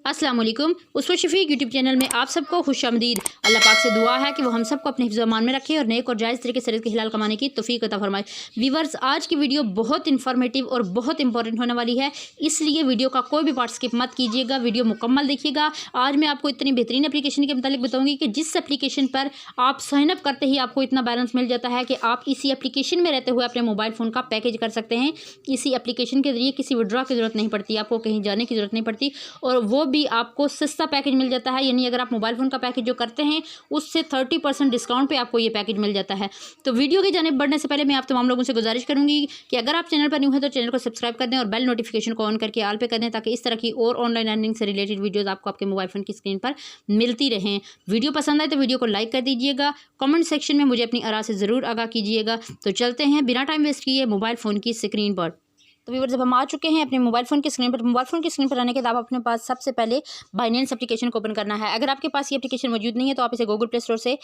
अस्सलाम वालेकुम। उसफर Shafiq YouTube channel में आप सबको खुशामदीद। अल्लाह पाक से दुआ है कि वो हम सबको अपने हिफ्ज़-ओ-अमान में रखे और नेक और जायज़ तरीके से रिज़्क़ हलाल कमाने की तौफ़ीक अता फ़रमाए। व्यूअर्स, आज की वीडियो बहुत इंफॉर्मेटिव और बहुत इंपॉर्टेंट होने वाली है, इसलिए वीडियो का कोई भी पार्ट स्किप मत कीजिएगा, वीडियो मुकम्मल देखिएगा। आज मैं आपको इतनी बेहतरीन एप्लीकेशन के मुतालिक बताऊँगी कि जिस एप्लीकेशन पर आप साइन अप करते ही आपको इतना बैलेंस मिल जाता है कि आप इसी एप्लीकेशन में रहते हुए अपने मोबाइल फ़ोन का पैकेज कर सकते हैं। इसी एप्लीकेशन के ज़रिए किसी विड्रॉ की ज़रूरत नहीं पड़ती, आपको कहीं जाने की ज़रूरत नहीं पड़ती और वो भी आपको सस्ता पैकेज मिल जाता है। यानी अगर आप मोबाइल फ़ोन का पैकेज जो करते हैं उससे 30% डिस्काउंट पे आपको ये पैकेज मिल जाता है। तो वीडियो की जानिब बढ़ने से पहले मैं आप तमाम लोगों से गुजारिश करूंगी कि अगर आप चैनल पर न्यू हैं तो चैनल को सब्सक्राइब कर दें और बेल नोटिफिकेशन को ऑन करके ऑल पे कर दें, ताकि इस तरह की और ऑनलाइन अर्निंग से रिलेटेड वीडियोज़ आपको आपके मोबाइल फ़ोन की स्क्रीन पर मिलती रहें। वीडियो पसंद आए तो वीडियो को लाइक कर दीजिएगा, कमेंट सेक्शन में मुझे अपनी आरा से ज़रूर आगाह कीजिएगा। तो चलते हैं बिना टाइम वेस्ट किए मोबाइल फ़ोन की स्क्रीन पर। तो व्यूअर्स, जब हम आ चुके हैं अपने मोबाइल फ़ोन की स्क्रीन पर, मोबाइल फ़ोन की स्क्रीन पर आने के बाद अपने पास सबसे पहले बाइनेंस एप्लीकेशन को ओपन करना है। अगर आपके पास ये एप्लीकेशन मौजूद नहीं है तो आप इसे गूगल प्ले स्टोर से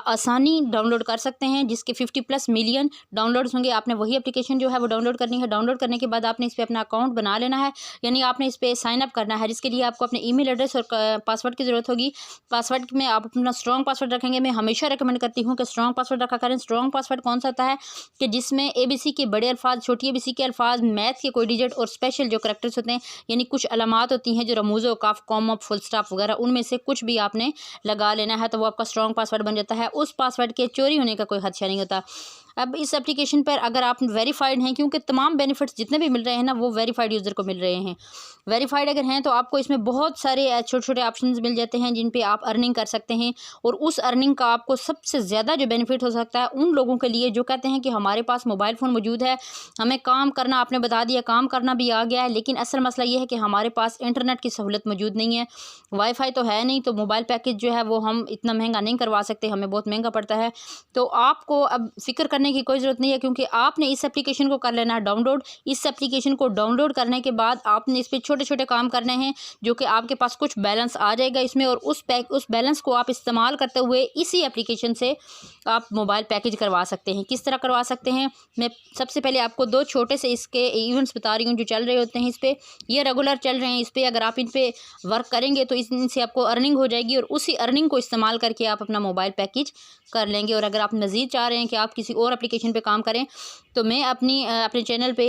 आसानी डाउनलोड कर सकते हैं, जिसके 50+ मिलियन डाउनलोड्स होंगे। आपने वही एप्लीकेशन जो है वो डाउनलोड करनी है। डाउनलोड करने के बाद आपने इस पर अपना अकाउंट बना लेना है, यानी आपने इस पर साइन अप करना है, जिसके लिए आपको अपने ईमेल एड्रेस और पासवर्ड की ज़रूरत होगी। पासवर्ड में आप अपना स्ट्रॉन्ग पासवर्ड रखेंगे। मैं हमेशा रिकमेंड करती हूँ कि स्ट्रॉन्ग पासवर्ड रखा करें। स्ट्रॉन्ग पासवर्ड कौन सा होता है कि जिसमें ABC के बड़े अल्फाज, छोटी ABC के अल्फाज, मैथ के कोई डिजिट और स्पेशल जो करैक्टर्स होते हैं, यानी कुछ अलामात होती हैं जो रमूज़, औकाफ, कॉमा, फुल स्टॉप वगैरह, उनमें से कुछ भी आपने लगा लेना है तो वो आपका स्ट्रॉन्ग पासवर्ड बन जाता है। उस पासवर्ड के चोरी होने का कोई खदशा नहीं होता। अब इस एप्लीकेशन पर अगर आप वेरीफाइड हैं, क्योंकि तमाम बेनिफिट्स जितने भी मिल रहे हैं ना वो वेरीफाइड यूज़र को मिल रहे हैं। वेरीफाइड अगर हैं तो आपको इसमें बहुत सारे छोटे छोटे ऑप्शंस मिल जाते हैं जिन पे आप अर्निंग कर सकते हैं। और उस अर्निंग का आपको सबसे ज़्यादा जो बेनिफिट हो सकता है उन लोगों के लिए जो कहते हैं कि हमारे पास मोबाइल फ़ोन मौजूद है, हमें काम करना, आपने बता दिया काम करना भी आ गया है, लेकिन असल मसला ये है कि हमारे पास इंटरनेट की सहूलत मौजूद नहीं है, वाईफाई तो है नहीं, तो मोबाइल पैकेज जो है वो हम इतना महंगा नहीं करवा सकते, हमें बहुत महंगा पड़ता है। तो आपको अब फ़िक्र करने की कोई ज़रूरत नहीं है, क्योंकि आपने इस एप्लीकेशन को कर लेना है डाउनलोड। इस एप्लीकेशन को डाउनलोड करने के बाद आपने इस पर छोटे छोटे काम करने हैं, जो कि आपके पास कुछ बैलेंस आ जाएगा इसमें, और उस बैलेंस को आप इस्तेमाल करते हुए इसी एप्लीकेशन से आप मोबाइल पैकेज करवा सकते हैं। किस तरह करवा सकते हैं, मैं सबसे पहले आपको दो छोटे से इसके इवेंट्स बता रही हूँ जो चल रहे होते हैं इस पर। ये रेगुलर चल रहे हैं इस पर, अगर आप इन पर वर्क करेंगे तो इनसे आपको अर्निंग हो जाएगी और उसी अर्निंग को इस्तेमाल करके आप अपना मोबाइल पैकेज कर लेंगे। और अगर आप मज़ीद चाह रहे हैं कि आप किसी और एप्लीकेशन पे काम करें तो मैं अपने चैनल पे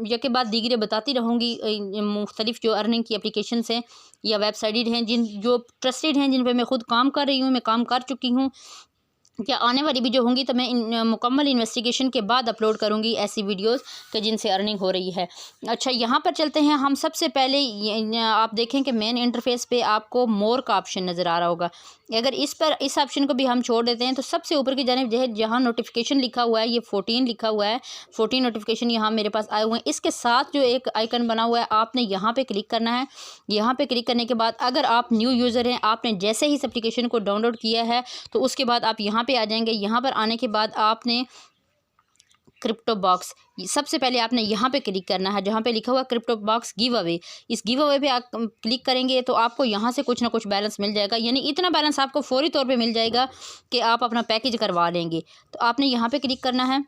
यके बाद दीगरे बताती रहूँगी मुख्तलिफ जो अर्निंग की एप्लीकेशंस हैं या वेबसाइट हैं जो ट्रस्टेड हैं, जिन पे मैं खुद काम कर रही हूँ, मैं काम कर चुकी हूँ। क्या आने वाली भी जो होंगी तो मैं मुकम्मल इन्वेस्टिगेशन के बाद अपलोड करूंगी ऐसी वीडियोस कि जिनसे अर्निंग हो रही है। अच्छा, यहाँ पर चलते हैं हम। सबसे पहले आप देखें कि मेन इंटरफेस पे आपको मोर का ऑप्शन नज़र आ रहा होगा। अगर इस ऑप्शन को भी हम छोड़ देते हैं तो सबसे ऊपर की जानिब जो है जहाँ नोटिफिकेशन लिखा हुआ है, ये 14 लिखा हुआ है, 14 नोटिफिकेशन यहाँ मेरे पास आए हुए हैं। इसके साथ जो एक आइकन बना हुआ है आपने यहाँ पे क्लिक करना है। यहाँ पे क्लिक करने के बाद अगर आप न्यू यूज़र हैं, आपने जैसे ही इस एप्लीकेशन को डाउनलोड किया है तो उसके बाद आप यहाँ पे आ जाएंगे। यहाँ पर आने के बाद आपने क्रिप्टो बॉक्स, सबसे पहले आपने यहाँ पे क्लिक करना है जहाँ पे लिखा हुआ क्रिप्टो बॉक्स गिव अवे। इस गिव अवे पे आप क्लिक करेंगे तो आपको यहाँ से कुछ ना कुछ बैलेंस मिल जाएगा, यानी इतना बैलेंस आपको फौरी तौर पे मिल जाएगा कि आप अपना पैकेज करवा लेंगे। तो आपने यहाँ पे क्लिक करना है,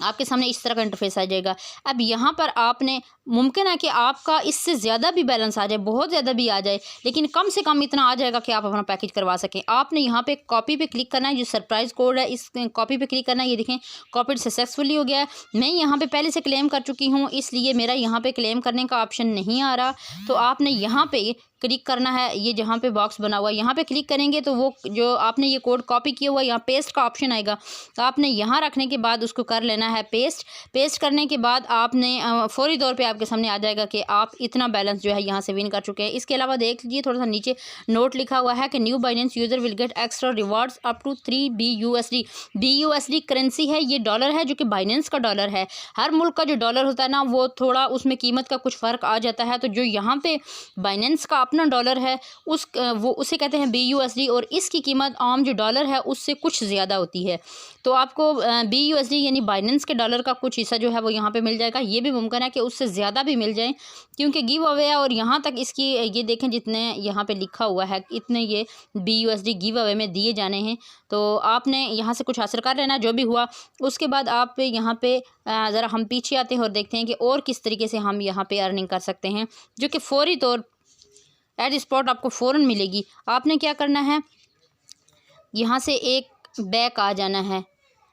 आपके सामने इस तरह का इंटरफेस आ जाएगा। अब यहाँ पर आपने, मुमकिन है कि आपका इससे ज़्यादा भी बैलेंस आ जाए, बहुत ज़्यादा भी आ जाए, लेकिन कम से कम इतना आ जाएगा कि आप अपना पैकेज करवा सकें। आपने यहाँ पे कॉपी पे क्लिक करना है, जो सरप्राइज़ कोड है इस कॉपी पे क्लिक करना है। ये देखें कॉपी सक्सेसफुली हो गया है। मैं यहाँ पे पहले से क्लेम कर चुकी हूँ, इसलिए मेरा यहाँ पे क्लेम करने का ऑप्शन नहीं आ रहा। तो आपने यहाँ पे क्लिक करना है, ये जहाँ पे बॉक्स बना हुआ है यहाँ पे क्लिक करेंगे तो वो जो आपने ये कोड कॉपी किया हुआ है यहाँ पेस्ट का ऑप्शन आएगा। तो आपने यहाँ रखने के बाद उसको कर लेना है पेस्ट करने के बाद आपने फौरी तौर पे आपके सामने आ जाएगा कि आप इतना बैलेंस जो है यहाँ से विन कर चुके हैं। इसके अलावा देख लीजिए थोड़ा सा नीचे नोट लिखा हुआ है कि new Binance user will get extra rewards up to 3 BUSD। BUSD currency है, ये डॉलर है जो कि बाइनेंस का डॉलर है। हर मुल्क का जो डॉलर होता है ना वो थोड़ा उसमें कीमत का कुछ फ़र्क आ जाता है। तो जो यहाँ पे बाइनेंस का अपना डॉलर है उसे कहते हैं BUSD, और इसकी कीमत आम जो डॉलर है उससे कुछ ज़्यादा होती है। तो आपको BUSD यानी बाइनेंस के डॉलर का कुछ हिस्सा जो है वो यहाँ पे मिल जाएगा। ये भी मुमकिन है कि उससे ज़्यादा भी मिल जाए, क्योंकि गिव अवे है और यहाँ तक इसकी ये देखें जितने यहाँ पे लिखा हुआ है इतने ये BUSD गिव अवे में दिए जाने हैं। तो आपने यहाँ से कुछ हासिल कर लेना जो भी हुआ। उसके बाद आप यहाँ पे ज़रा हम पीछे आते हैं और देखते हैं कि और किस तरीके से हम यहाँ पे अर्निंग कर सकते हैं, जो कि फौरी तौर एट स्पॉट आपको फ़ौरन मिलेगी। आपने क्या करना है, यहाँ से एक बैक आ जाना है।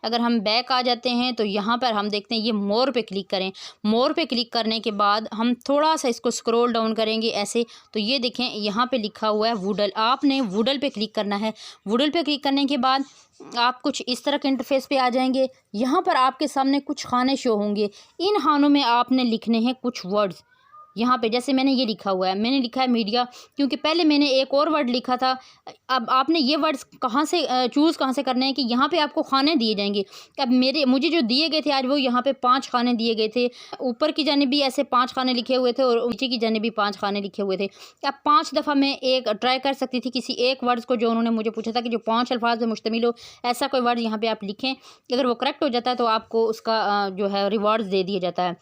अगर हम बैक आ जाते हैं तो यहाँ पर हम देखते हैं ये मोर पे क्लिक करें। मोर पे क्लिक करने के बाद हम थोड़ा सा इसको स्क्रॉल डाउन करेंगे ऐसे, तो ये देखें यहाँ पे लिखा हुआ है वूडल। आपने वूडल पे क्लिक करना है। वूडल पे क्लिक करने के बाद आप कुछ इस तरह के इंटरफेस पे आ जाएंगे। यहाँ पर आपके सामने कुछ खाने शो होंगे। इन खानों में आपने लिखने हैं कुछ वर्ड्स। यहाँ पे जैसे मैंने ये लिखा हुआ है, मैंने लिखा है मीडिया, क्योंकि पहले मैंने एक और वर्ड लिखा था। अब आपने ये वर्ड्स कहाँ से चूज़ कहाँ से करने हैं कि यहाँ पे आपको खाने दिए जाएंगे। अब मुझे जो दिए गए थे आज, वो यहाँ पे 5 खाने दिए गए थे। ऊपर की जानिब भी ऐसे 5 खाने लिखे हुए थे और नीचे की जानिब भी 5 खाने लिखे हुए थे। अब 5 दफ़ा मैं एक ट्राई कर सकती थी किसी एक वर्ड्स को, जो उन्होंने मुझे पूछा था कि जो 5 अल्फाज पे मुश्तमिल हो, ऐसा कोई वर्ड यहाँ पर आप लिखें। अगर वो करेक्ट हो जाता है तो आपको उसका जो है रिवॉर्ड्स दे दिया जाता है।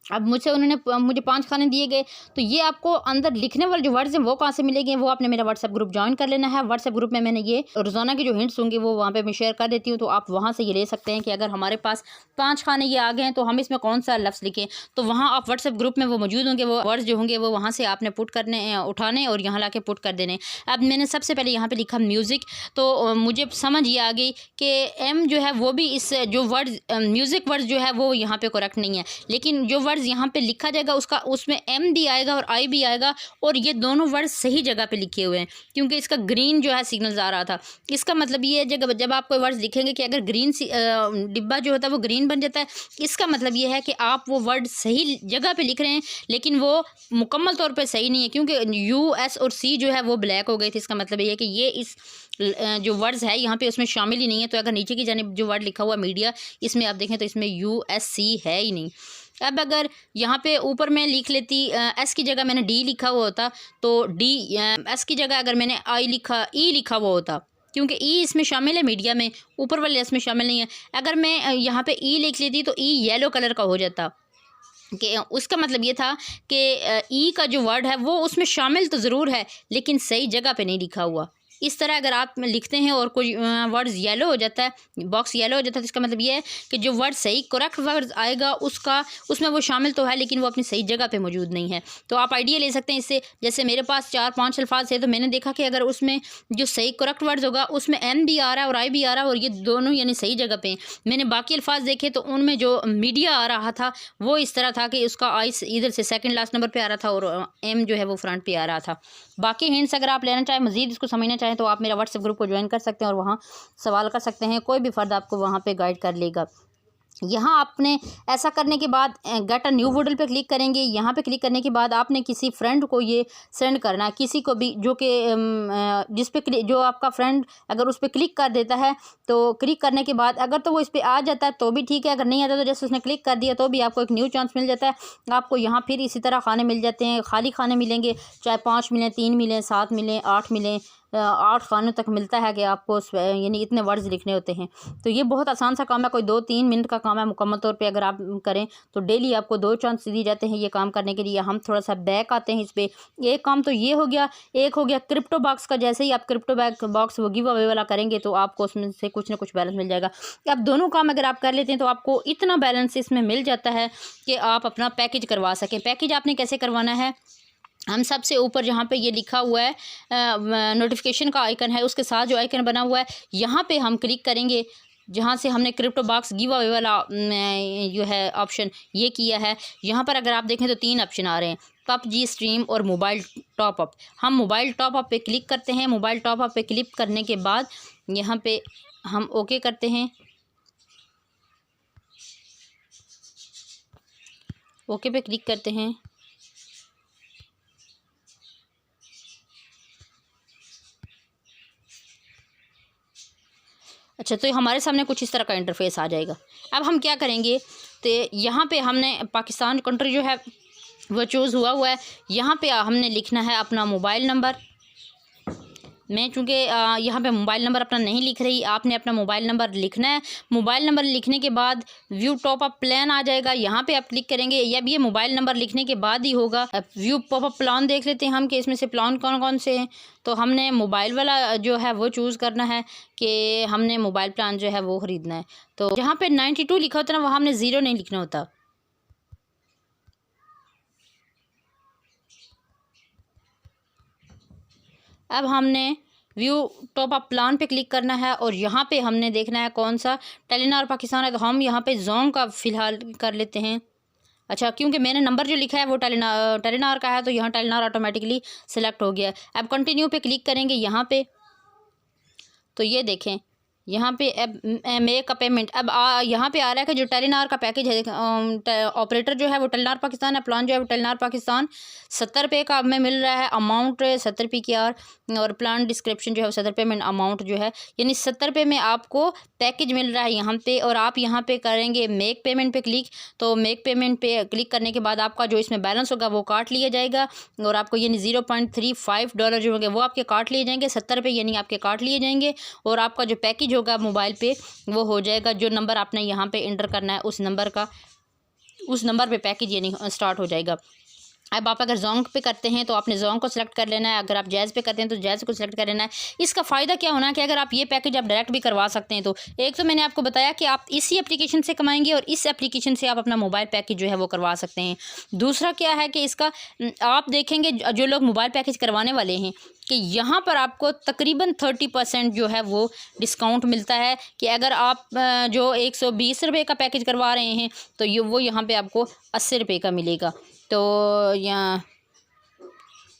अब मुझे 5 खाने दिए गए, तो ये आपको अंदर लिखने वाले जो वर्ड्स हैं वो कहाँ से मिलेंगे, वो आपने मेरा व्हाट्सएप ग्रुप ज्वाइन कर लेना है। व्हाट्सएप ग्रुप में मैंने ये रोज़ाना के जो हिंट्स होंगे वो वहाँ पे मैं शेयर कर देती हूँ, तो आप वहाँ से ये ले सकते हैं कि अगर हमारे पास 5 खाने ये आ गए हैं तो हम इसमें कौन सा लफ्ज़ लिखें। तो वहाँ आप व्हाट्सएप ग्रुप में वो मौजूद होंगे, वो वर्ड्स जो होंगे वो वहाँ से आपने पुट करने उठाने और यहाँ ला के पुट कर देने। अब मैंने सबसे पहले यहाँ पर लिखा म्यूज़िक, तो मुझे समझ ये आ गई कि एम जो है वो भी इस जो वर्ड म्यूज़िक वर्ड्स जो है वो यहाँ पर करेक्ट नहीं है, लेकिन जो वर्ड्स यहाँ पर लिखा जाएगा उसमें एम भी आएगा और आई भी आएगा, और ये दोनों वर्ड सही जगह पे लिखे हुए हैं, क्योंकि इसका ग्रीन जो है सिग्नल आ रहा था। इसका मतलब ये है जब आप कोई वर्ड लिखेंगे कि अगर ग्रीन डिब्बा जो होता है वो ग्रीन बन जाता है, इसका मतलब ये है कि आप वो वर्ड सही जगह पे लिख रहे हैं, लेकिन वो मुकम्मल तौर पे सही नहीं है, क्योंकि यू एस और सी जो है वो ब्लैक हो गए थे। इसका मतलब ये है कि ये इस जो वर्ड्स है यहाँ पे उसमें शामिल ही नहीं है। तो अगर नीचे की जानिब जो वर्ड लिखा हुआ मीडिया, इसमें आप देखें तो इसमें यू एस सी है ही नहीं। अब अगर यहाँ पे ऊपर मैं लिख लेती एस की जगह मैंने डी लिखा हुआ होता, तो डी एस की जगह अगर मैंने ई लिखा हुआ होता, क्योंकि ई इसमें शामिल है मीडिया में, ऊपर वाले एस में शामिल नहीं है। अगर मैं यहाँ पे ई लिख लेती तो ई येलो कलर का हो जाता, कि उसका मतलब ये था कि ई का जो वर्ड है वो उसमें शामिल तो ज़रूर है, लेकिन सही जगह पे नहीं लिखा हुआ। इस तरह अगर आप लिखते हैं और कोई वर्ड्स येलो हो जाता है, बॉक्स येलो हो जाता है, तो इसका मतलब ये है कि जो वर्ड सही करेक्ट वर्ड्स आएगा उसमें वो शामिल तो है, लेकिन वो अपनी सही जगह पे मौजूद नहीं है। तो आप आइडिया ले सकते हैं इससे। जैसे मेरे पास 4-5 अल्फाज है, तो मैंने देखा कि अगर उसमें जो सही करेक्ट वर्ड्स होगा उसमें एन भी आ रहा है और आई भी आ रहा है, और ये दोनों यानी सही जगह पे हैं। मैंने बाकी अल्फाज देखे तो उनमें जो मीडिया आ रहा था वो इस तरह था कि उसका आई इधर से सेकेंड लास्ट नंबर पर आ रहा था और एम जो है वो फ्रंट पर आ रहा था। बाकी हिंट्स अगर आप लेना चाहें, मज़ीद इसको समझना चाहें, तो आप मेरा व्हाट्सएप ग्रुप को ज्वाइन कर सकते हैं और वहाँ सवाल कर सकते हैं। कोई भी फ़र्द आपको वहाँ पे गाइड कर लेगा। यहाँ आपने ऐसा करने के बाद गेट अ न्यू वूडल पे क्लिक करेंगे। यहाँ पे क्लिक करने के बाद आपने किसी फ्रेंड को ये सेंड करना है, किसी को भी जो कि जिस पे जो आपका फ्रेंड अगर उस पर क्लिक कर देता है, तो क्लिक करने के बाद अगर तो वो इस पर आ जाता है तो भी ठीक है, अगर नहीं आता तो जैसे उसने क्लिक कर दिया तो भी आपको एक न्यू चांस मिल जाता है। आपको यहाँ फिर इसी तरह खाने मिल जाते हैं, खाली खाने मिलेंगे, चाहे 5 मिलें, 3 मिलें, 7 मिलें, 8 मिलें, 8 खानों तक मिलता है कि आपको यानी इतने वर्ड्स लिखने होते हैं। तो ये बहुत आसान सा काम है, कोई 2-3 मिनट का काम है। मुकम्मल तौर पे अगर आप करें तो डेली आपको 2 चांस दिए जाते हैं ये काम करने के लिए। हम थोड़ा सा बैक आते हैं इस पर। एक काम तो ये हो गया, एक हो गया क्रिप्टो बॉक्स का। जैसे ही आप क्रिप्टो बॉक्स वो गिव अवे वाला करेंगे तो आपको उसमें से कुछ ना कुछ बैलेंस मिल जाएगा। अब दोनों काम अगर आप कर लेते हैं तो आपको इतना बैलेंस इसमें मिल जाता है कि आप अपना पैकेज करवा सकें। पैकेज आपने कैसे करवाना है, हम सबसे ऊपर जहाँ पे ये लिखा हुआ है नोटिफिकेशन का आइकन है, उसके साथ जो आइकन बना हुआ है यहाँ पे हम क्लिक करेंगे। जहाँ से हमने क्रिप्टो बॉक्स गिव अवे वाला जो है ऑप्शन ये किया है, यहाँ पर अगर आप देखें तो 3 ऑप्शन आ रहे हैं, PUBG स्ट्रीम और मोबाइल टॉपअप। हम मोबाइल टॉपअप पे क्लिक करते हैं। मोबाइल टॉपअप पे क्लिक करने के बाद यहाँ पे हम ओके करते हैं। ओके पे क्लिक करते हैं। अच्छा, तो हमारे सामने कुछ इस तरह का इंटरफेस आ जाएगा। अब हम क्या करेंगे, तो यहाँ पे हमने पाकिस्तान कंट्री जो है वो चूज़ हुआ है। यहाँ पे हमने लिखना है अपना मोबाइल नंबर। मैं चूँकि यहाँ पे मोबाइल नंबर अपना नहीं लिख रही, आपने अपना मोबाइल नंबर लिखना है। मोबाइल नंबर लिखने के बाद व्यू टॉप अप प्लान आ जाएगा, यहाँ पे आप क्लिक करेंगे। या भी ये मोबाइल नंबर लिखने के बाद ही होगा। अब व्यू पॉप अप प्लान देख लेते हैं हम कि इसमें से प्लान कौन कौन से हैं। तो हमने मोबाइल वाला जो है वो चूज़ करना है कि हमने मोबाइल प्लान जो है वो ख़रीदना है। तो जहाँ पर 92 लिखा होता है ना, वहाँ हमने 0 नहीं लिखना होता। अब हमने व्यू टॉप अप प्लान पे क्लिक करना है और यहाँ पे हमने देखना है कौन सा टेलीनॉर पाकिस्तान है, तो हम यहाँ पे जोंग का फ़िलहाल कर लेते हैं। अच्छा, क्योंकि मैंने नंबर जो लिखा है वो टेलीनॉर का है, तो यहाँ टेलीनॉर ऑटोमेटिकली सिलेक्ट हो गया। अब कंटिन्यू पे क्लिक करेंगे यहाँ पे, तो ये देखें यहाँ पे अब मेक अ पेमेंट। अब यहाँ पे आ रहा है कि जो टेलीनॉर का पैकेज है, ऑपरेटर जो है वो टेलीनॉर पाकिस्तान है, प्लान जो है वो टेलीनॉर पाकिस्तान 70 रुपये का हमें मिल रहा है। अमाउंट 70 रुपये और प्लान डिस्क्रिप्शन जो है वो 70 पेमेंट अमाउंट जो है, यानी 70 रुपये में आपको पैकेज मिल रहा है यहाँ पे। और आप यहाँ पे करेंगे मेक पेमेंट पे क्लिक, तो मेक पेमेंट पे क्लिक करने के बाद आपका जो इसमें बैलेंस होगा वो काट लिया जाएगा और आपको यानी $0.35 जो होंगे वो आपके काट लिए जाएंगे। 70 रुपये यानी आपके काट लिए जाएंगे और आपका जो पैकेज होगा मोबाइल पे वो हो जाएगा। जो नंबर आपने यहाँ पे इंटर करना है उस नंबर पे पैकेज यानी स्टार्ट हो जाएगा। अब आप अगर जोंग पे करते हैं तो आपने जोंग को सिलेक्ट कर लेना है, अगर आप जैज़ पे करते हैं तो जैज़ को सिलेक्ट कर लेना है। इसका फ़ायदा क्या होना है कि अगर आप ये पैकेज आप डायरेक्ट भी करवा सकते हैं, तो एक तो मैंने आपको बताया कि आप इसी एप्लीकेशन से कमाएंगे और इस एप्लीकेशन से आप अपना मोबाइल पैकेज जो है वो करवा सकते हैं। दूसरा क्या है कि इसका आप देखेंगे जो लोग मोबाइल पैकेज करवाने वाले हैं कि यहाँ पर आपको तकरीबन 30% जो है वो डिस्काउंट मिलता है कि अगर आप जो 120 रुपये का पैकेज करवा रहे हैं तो वो यहाँ पे आपको 80 रुपये का मिलेगा, तो यहाँ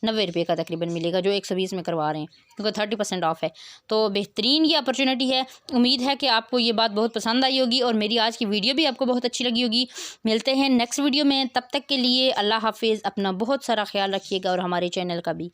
90 रुपये का तकरीबन मिलेगा जो 120 में करवा रहे हैं, क्योंकि 30% ऑफ है। तो बेहतरीन ये अपॉर्चुनिटी है। उम्मीद है कि आपको ये बात बहुत पसंद आई होगी और मेरी आज की वीडियो भी आपको बहुत अच्छी लगी होगी। मिलते हैं नेक्स्ट वीडियो में, तब तक के लिए अल्लाह हाफिज़। अपना बहुत सारा ख्याल रखिएगा और हमारे चैनल का भी।